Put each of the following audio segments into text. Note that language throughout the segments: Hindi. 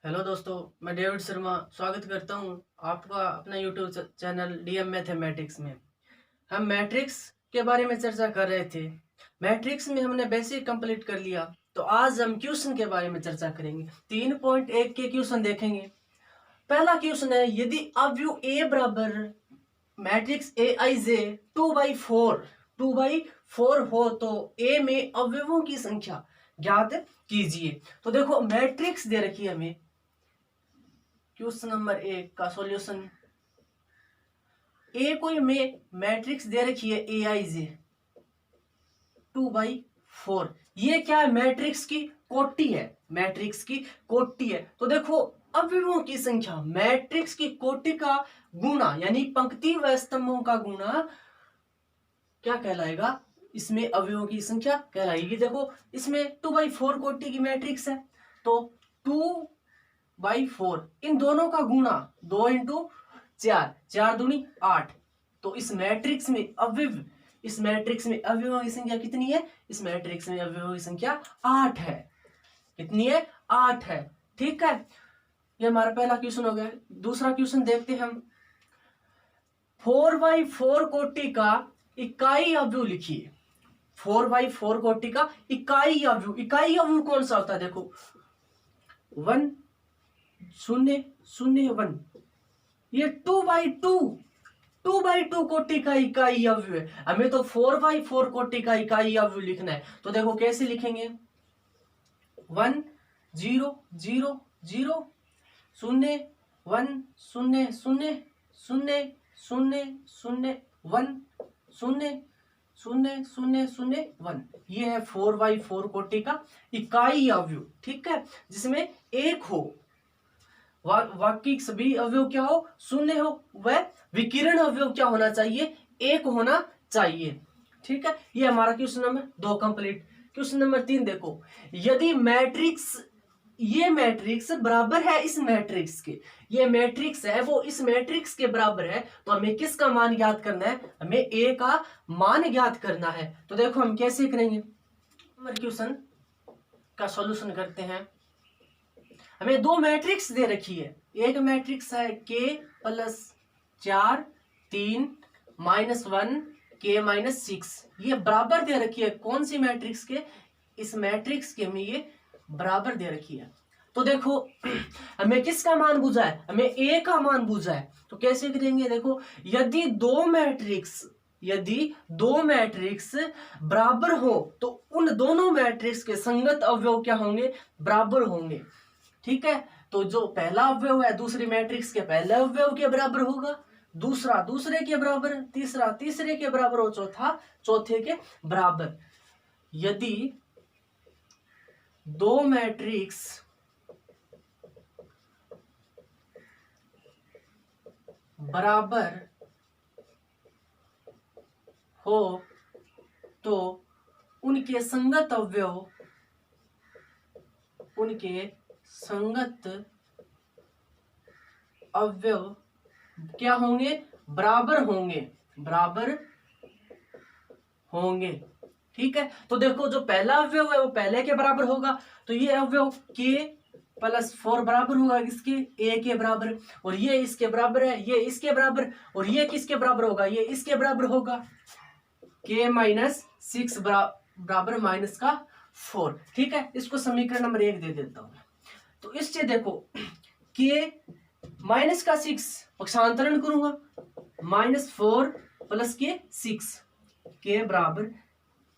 हेलो दोस्तों, मैं डेविड शर्मा स्वागत करता हूं आपका अपना यूट्यूब चैनल डीएम मैथमेटिक्स में। हम मैट्रिक्स के बारे में चर्चा कर रहे थे। मैट्रिक्स में हमने बेसिक कंप्लीट कर लिया, तो आज हम क्वेश्चन के बारे में चर्चा करेंगे। 3.1 के क्वेश्चन देखेंगे। पहला क्वेश्चन है, यदि अवयव ए बराबर मैट्रिक्स ए आई जे 2/4 हो तो ए में अवयवों की संख्या ज्ञात कीजिए। तो देखो, मैट्रिक्स दे रखी है हमें। क्वेश्चन नंबर 1 का सॉल्यूशन, ए को में मैट्रिक्स दे रखी है ए आई जे 2/4। ये क्या है? मैट्रिक्स की कोटि है। मैट्रिक्स की कोटि है। तो देखो, अवयवों की संख्या मैट्रिक्स की कोटि का गुणा यानी पंक्ति व स्तंभों का गुणा क्या कहलाएगा? इसमें अवयवों की संख्या कहलाएगी। देखो, इसमें 2/4 कोटि की मैट्रिक्स है, तो 2/4 इन दोनों का गुणा 2 इंटू 4, 4 दूनी 8। तो इस मैट्रिक्स में अवयवों की संख्या कितनी है? इस मैट्रिक्स में अवयवों की संख्या 8 है। कितनी है? 8 है। ठीक है, ये हमारा पहला क्वेश्चन हो गया। दूसरा क्वेश्चन देखते हैं हम। 4/4 कोटि का इकाई अवयव लिखिए। 4/4 कोटि का इकाई अवयव कौन सा होता है? देखो, 1 0 0 1। ये 2/2 कोटि का इकाई अवयव है। हमें तो 4/4 कोटि का इकाई अवयव लिखना है। तो देखो कैसे लिखेंगे? 1 0 0 0 0 1 0 0 0 0 0 1 0 0 0 0 1। ये है 4/4 कोटि का इकाई अवयव। ठीक है, जिसमें एक हो, वाक्य सभी अवयव क्या हो? शून्य हो। वह विकिरण अवयव क्या होना चाहिए? एक होना चाहिए। ठीक है, ये हमारा question number 2 complete. Question number 3 देखो, यदि ये मैट्रिक्स बराबर है इस मैट्रिक्स के, ये मैट्रिक्स है वो इस मैट्रिक्स के बराबर है, तो हमें किसका मान ज्ञात करना है? हमें ए का मान ज्ञात करना है। तो देखो हम कैसे करेंगे? क्वेश्चन का सॉल्यूशन करते हैं। हमें दो मैट्रिक्स दे रखी है। एक मैट्रिक्स है k + 4 3 -1 k - 6। ये बराबर दे रखी है। कौन सी मैट्रिक्स के? इस मैट्रिक्स के में ये बराबर दे रखी है। तो देखो, हमें किसका मान पूछा है? हमें ए का मान पूछा है। तो कैसे करेंगे? देखो, यदि दो मैट्रिक्स बराबर हो तो उन दोनों मैट्रिक्स के संगत अवयव क्या होंगे? बराबर होंगे। ठीक है, तो जो पहला अवयव है दूसरी मैट्रिक्स के पहले अवयव के बराबर होगा, दूसरा दूसरे के बराबर, तीसरा तीसरे के बराबर और चौथा चौथे के बराबर। यदि दो मैट्रिक्स बराबर हो तो उनके संगत अवयव क्या होंगे? बराबर होंगे। ठीक है, तो देखो, जो पहला अवयव है वो पहले के बराबर होगा, तो ये अवयव k + 4 बराबर होगा किसके? a के बराबर। और ये इसके बराबर है, ये इसके बराबर, और ये किसके बराबर होगा? ये इसके बराबर होगा। k - 6 बराबर -4। ठीक है, इसको समीकरण नंबर 1 दे देता हूं। तो इससे देखो, k -6 पक्षांतरण करूंगा, -4 + k 6, k बराबर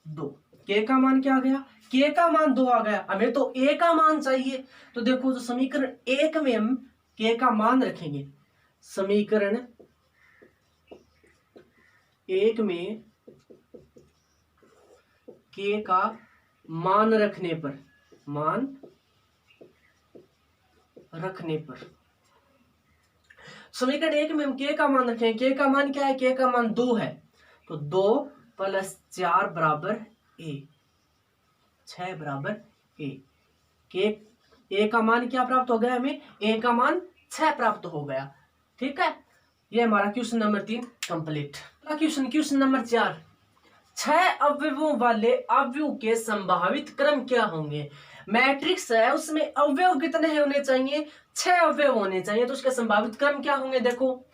2। k का मान क्या आ गया? k का मान 2 आ गया। हमें तो a का मान चाहिए। तो देखो, जो समीकरण 1 में हम k का मान रखेंगे, समीकरण 1 में k का मान रखने पर समीकरण 1 में हम k का मान रखेंगे। k का मान क्या है? k का मान 2 है, तो 2 + 4 बराबर a, 6 बराबर a। a का मान क्या प्राप्त हो गया? हमें a का मान 6 प्राप्त हो गया। ठीक है, ये हमारा question number 3 complete. Question number 4, 6 अवयवों वाले अवयव के संभावित क्रम क्या होंगे? मैट्रिक्स है उसमें अवयव कितने होने चाहिए, 6 अवयव होने चाहिए। तो उसके संभावित क्रम क्या होंगे, देखो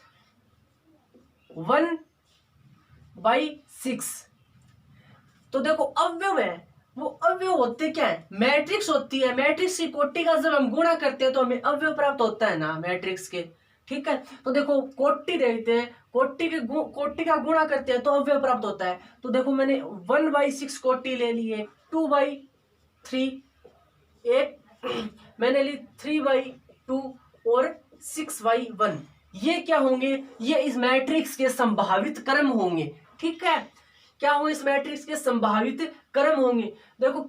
1/6। तो देखो अवयव है, वो अवयव होते क्या है, मैट्रिक्स होती है। मैट्रिक्स की कोटि का जब हम गुणा करते हैं तो हमें अवयव प्राप्त होता है ना मैट्रिक्स के, ठीक है। तो देखो कोटि देखते हैं, कोटि का गुणा करते हैं तो अवयव प्राप्त होता है। तो देखो मैंने 1/6 कोटि ले ली है, 2/3 एक मैंने ली 3/2 और 6/1। ये क्या होंगे, ये इस मैट्रिक्स के संभावित क्रम होंगे, ठीक है। क्या होंगे, इस मैट्रिक्स के संभावित क्रम होंगे। देखो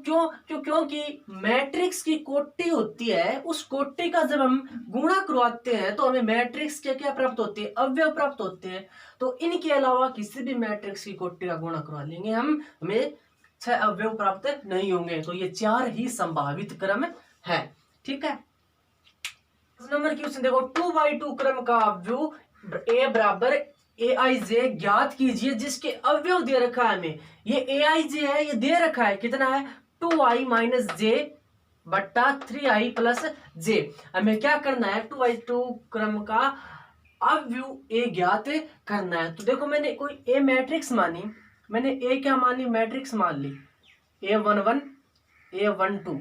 क्योंकि मैट्रिक्स की कोटि होती है, उस कोटि का जब हम गुणा करवाते हैं तो हमें मैट्रिक्स के क्या प्राप्त होते हैं, अवयव प्राप्त होते हैं। तो इनके अलावा किसी भी मैट्रिक्स की कोटि का गुणा करवा लेंगे हम, हमें 6 अवयव प्राप्त नहीं होंगे। तो ये 4 ही संभावित क्रम है, ठीक है। नंबर क्वेश्चन देखो, 2/2 क्रम का अवयव a बराबर aij ज्ञात कीजिए जिसके अवयव दे रखा है हमें। ये aij है, ये दे रखा है कितना है, 2i माइनस j बट्टा 3i प्लस j। हमें क्या करना है, 2/2 क्रम का अवयव a ज्ञात करना है। तो देखो मैंने कोई a मैट्रिक्स मानी, मैंने a क्या मानी, मैट्रिक्स मान ली, a11 a12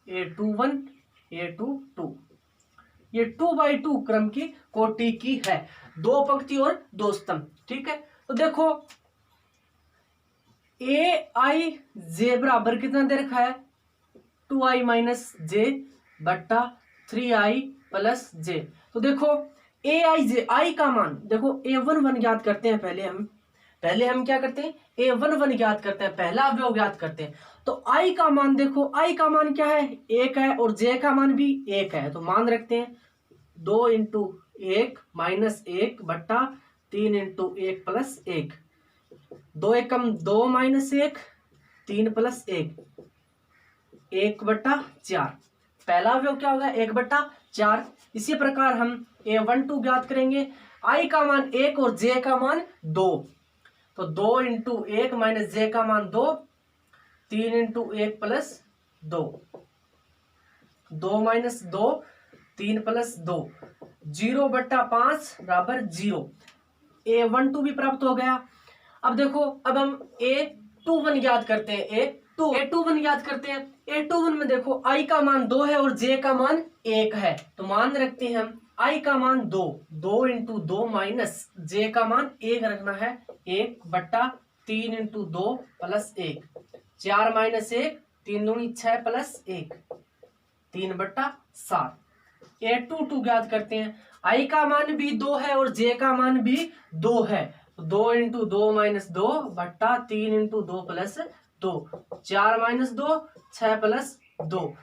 a21 a22। ये 2/2 क्रम की कोटि की है, 2 पंक्ति और 2 स्तंभ, ठीक है। तो देखो aij बराबर कितना दे रखा है, 2i माइनस j बट्टा 3i प्लस j। तो देखो aij, i का मान देखो a11 ज्ञात करते हैं। पहले हम क्या करते हैं, a11 ज्ञात करते हैं, पहला अवयव ज्ञात करते हैं। तो i का मान देखो, i का मान क्या है, 1 है, और j का मान भी 1 है। तो मान रखते हैं 2 इंटू 1 माइनस 1 बट्टा 3 इंटू 1 प्लस 1, 2 एकम 2 माइनस 1, 3 प्लस 1, 1/4। पहला अवयव क्या होगा, 1/4। इसी प्रकार हम a12 ज्ञात करेंगे, i का मान 1 और j का मान 2। तो 2 इंटू 1 माइनस j का मान 2, 3 इंटू 1 प्लस 2, 2 माइनस 2, 3 प्लस 2, 0/5 बराबर 0। a12 भी प्राप्त हो गया। अब देखो, अब हम a21 याद करते हैं, a21 याद करते हैं। a21 में देखो i का मान 2 है और j का मान 1 है। तो मान रखते हैं हम i का मान 2, 2 इंटू 2 माइनस j का मान 1 रखना है, 1/3 इंटू 2 प्लस 1, 4 माइनस 1, 3 दूनी 6 प्लस 1, 3/7। a22 ज्ञात करते हैं, i का मान भी 2 है और j का मान भी 2 है। 2 इंटू 2 माइनस 2 बट्टा 3 इंटू 2 प्लस 2, 4 माइनस 2, 6 प्लस 2,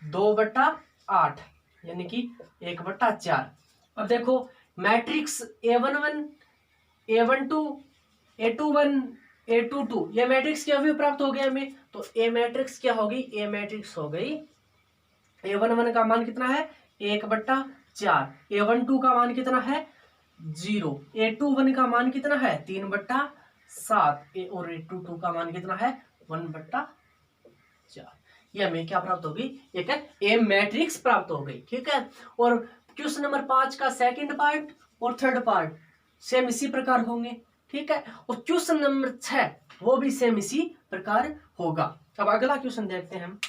2/8 यानी कि 1/4। अब देखो matrix a11 a12 a21 a22 ये मैट्रिक्स के अवयव प्राप्त हो गए हमें। तो a मैट्रिक्स क्या होगी, a मैट्रिक्स हो गई, a11 का मान कितना है, 1/4, a12 का मान कितना है 0, a21 का मान कितना है 3/7 और a22 का मान कितना है 1/4। ये हमें क्या प्राप्त होगी, एक ए मैट्रिक्स प्राप्त हो गई, ठीक है। और क्वेश्चन नंबर 5 का सेकंड पार्ट और थर्ड पार्ट सेम इसी प्रकार होंगे, ठीक है। और क्वेश्चन नंबर 6 वो भी सेम इसी प्रकार होगा। अब अगला क्वेश्चन देखते हैं हम।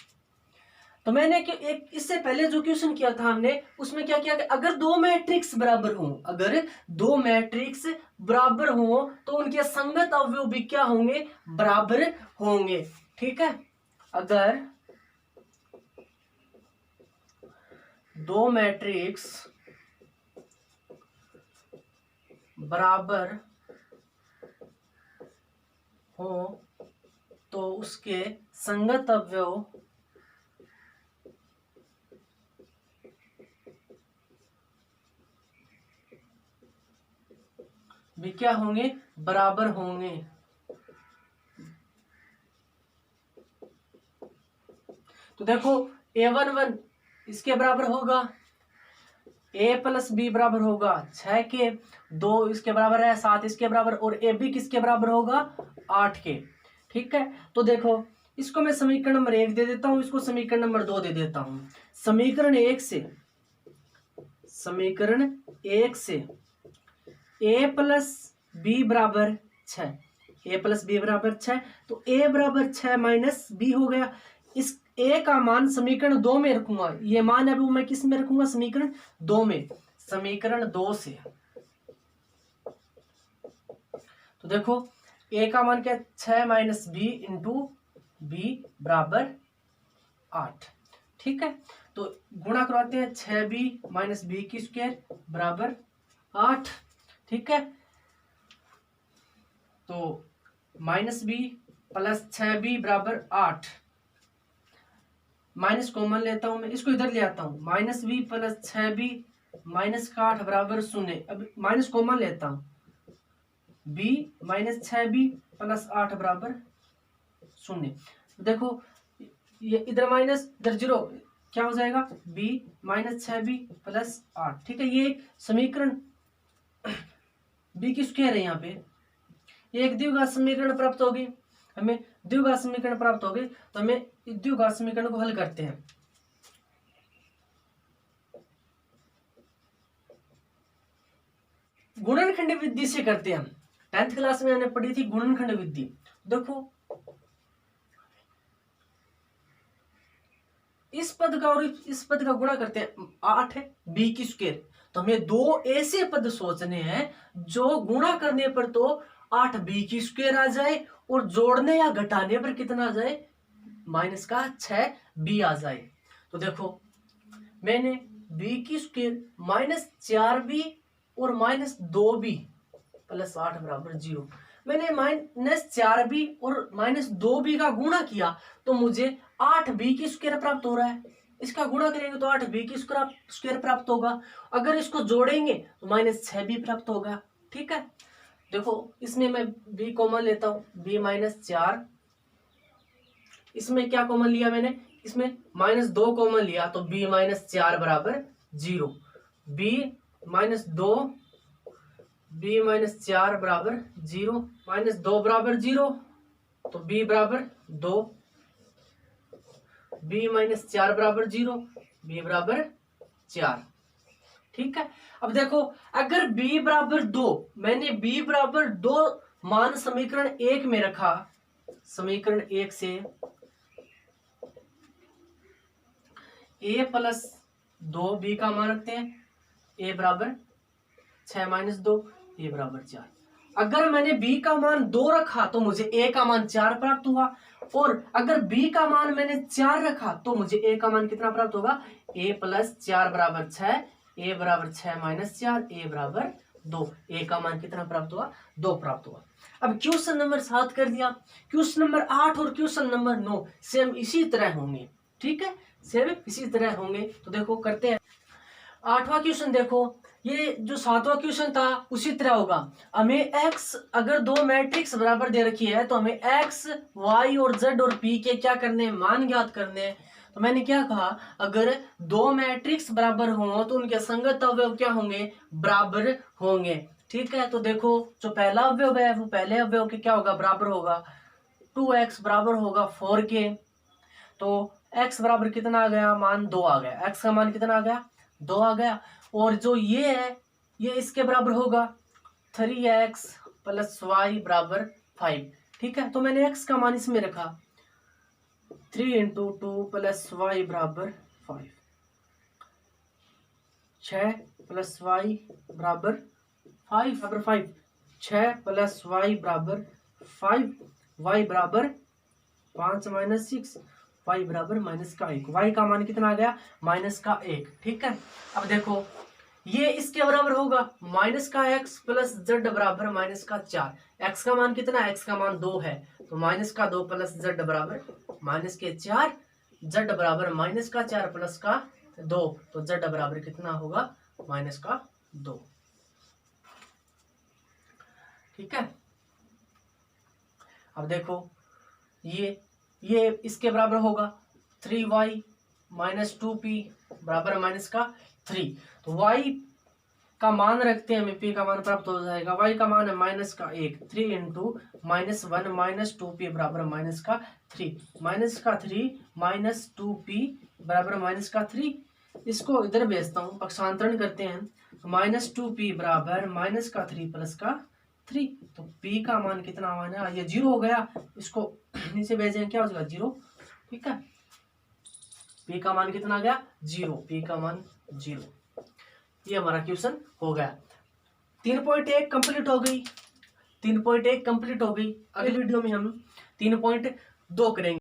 तो मैंने एक इससे पहले जो क्वेश्चन किया था हमने, उसमें क्या किया कि अगर 2 मैट्रिक्स बराबर हों, अगर 2 मैट्रिक्स बराबर हों तो उनके संगत अवयव भी क्या होंगे, बराबर होंगे, ठीक है। अगर 2 मैट्रिक्स बराबर हो तो उसके संगत अवयव भी क्या होंगे, बराबर होंगे। तो देखो a11 इसके बराबर होगा, a प्लस बी बराबर होगा 6 के, 2 इसके बराबर है 7 इसके बराबर, और ए बी किसके बराबर होगा 8 के, ठीक है। तो देखो इसको मैं समीकरण नंबर 1 दे देता हूं, इसको समीकरण नंबर 2 दे देता हूं। समीकरण 1 से a प्लस बी बराबर 6, a प्लस बी बराबर 6, तो a बराबर 6 माइनस बी हो गया। इस a का मान समीकरण 2 में रखूंगा, ये मान है वो मैं किस में रखूंगा, समीकरण 2 में। समीकरण 2 से तो देखो a का मान क्या है, 6 माइनस बी इंटू बी बराबर 8। ठीक है, तो गुणा करवाते हैं, 6b माइनस बी की स्क्वायर बराबर 8। ठीक है, तो माइनस बी प्लस 6b बराबर 8, माइनस कॉमन लेता हूं मैं, इसको इधर ले आता हूं, minus B plus 6b minus का 8 बराबर 0। अब माइनस कॉमन लेता हूं, b माइनस 6b प्लस 8 बराबर 0। देखो ये इधर माइनस इधर जीरो, क्या हो जाएगा, b माइनस 6b प्लस 8। ठीक है, ये समीकरण b की स्क्वायर है, यहाँ पे एक द्विघात समीकरण प्राप्त होगी, हमें द्विघात समीकरण प्राप्त हो गए, तो हमें द्विघात समीकरण को हल करते हैं। गुणनखंड विधि से करते हैं हम, 10th क्लास में हमने पढ़ी थी गुणनखंड विधि। देखो इस पद का और इस पद का गुणा करते हैं, 8 है बी की स्क्वायर, तो हमें दो ऐसे पद सोचने हैं जो गुणा करने पर तो 8 बी की स्क्वायर आ जाए और जोड़ने या घटाने पर कितना आ जाए, माइनस का 6 बी आ जाए। तो देखो मैंने बी की स्क्वायर माइनस 4b और माइनस 2b प्लस 8 बराबर 0, मैंने माइनस 4b और माइनस 2b का गुणा किया तो मुझे 8b की स्क्वायर प्राप्त हो रहा है। इसका गुणा करेंगे तो 8b की स्क्वायर प्राप्त होगा, अगर इसको जोड़ेंगे तो माइनस 6b प्राप्त होगा। ठीक है, देखो इसमें मैं b कॉमन लेता हूं, b माइनस 4, इसमें क्या कॉमन लिया मैंने, इसमें माइनस 2 कॉमन लिया, तो b माइनस 4 बराबर 0, b माइनस 2, b माइनस 4 बराबर 0, माइनस 2 बराबर 0, तो b बराबर 2, b माइनस 4 बराबर 0, b बराबर 4। ठीक है, अब देखो अगर b बराबर 2, मैंने b बराबर 2 मान समीकरण 1 में रखा, समीकरण 1 से a प्लस 2b का मान रखते हैं, a बराबर 6 माइनस 2, a बराबर 4। अगर मैंने b का मान 2 रखा तो मुझे a का मान 4 प्राप्त हुआ, और अगर b का मान मैंने 4 रखा तो मुझे a का मान कितना प्राप्त होगा, a प्लस 4 बराबर 6, a बराबर 6 माइनस 4, a बराबर 2, a का मान कितना प्राप्त हुआ, 2 प्राप्त हुआ। अब क्वेश्चन नंबर 7 कर दिया, क्वेश्चन नंबर 8 और क्वेश्चन नंबर 9 सेम इसी तरह होंगे। ठीक है, सेम इसी तरह होंगे, तो देखो करते हैं। 8वां क्वेश्चन देखो, ये जो 7वां क्वेश्चन था उसी तरह होगा। हमें x अगर दो मैट्रिक्स बराबर दे रखी है तो हमें x, y और z और p के क्या करने हैं, मान ज्ञात करने हैं। तो मैंने क्या कहा, अगर दो मैट्रिक्स बराबर हों तो उनके संगत अवयव क्या होंगे, बराबर होंगे। ठीक है, तो देखो जो पहला अवयव है वो पहले अवयव के क्या होगा, बराबर होगा। 2x बराबर होगा 4 के, तो x बराबर कितना आ गया, मान 2 आ गया, x का मान कितना आ गया, 2 आ गया। और जो ये है ये इसके बराबर होगा 3x प्लस वाई बराबर 5। ठीक है, तो मैंने x का मान इसमें रखा, 3 इंटू 2 प्लस वाई बराबर 5, 6 प्लस वाई बराबर 5 बराबर 5, 6 प्लस वाई बराबर 5, वाई बराबर 5 माइनस 6, वाई बराबर माइनस का 1, वाई का मान कितना आ गया, माइनस का 1। ठीक है, अब देखो ये इसके बराबर होगा माइनस का x प्लस जेड बराबर माइनस का 4, x का मान कितना है, x का मान 2 है, तो माइनस का 2 प्लस जेड बराबर माइनस के 4, जेड बराबर माइनस का 4 प्लस का 2, तो जेड बराबर कितना होगा, माइनस का 2। ठीक है, अब देखो ये इसके बराबर होगा 3y माइनस 2p बराबर माइनस का 3, तो y का मान रखते हैं, हमें p का मान प्राप्त हो जाएगा। y का मान है माइनस का 1, 3 इंटू माइनस 1 माइनस 2p बराबर माइनस का 3, माइनस का 3 माइनस 2p बराबर माइनस का 3। इसको इधर भेजता हूँ, पक्षांतरण करते हैं, माइनस 2p बराबर माइनस का 3 प्लस का 3। तो p का मान कितना आना, ये 0 हो गया, इसको नीचे भेजें क्या हो जाएगा 0। ठीक है, p का मान कितना आ गया 0, p का मान 0। ये हमारा क्वेश्चन हो गया। 3.1 कंप्लीट हो गई, 3.1 कंप्लीट हो गई। अगली वीडियो में हम 3.2 करेंगे।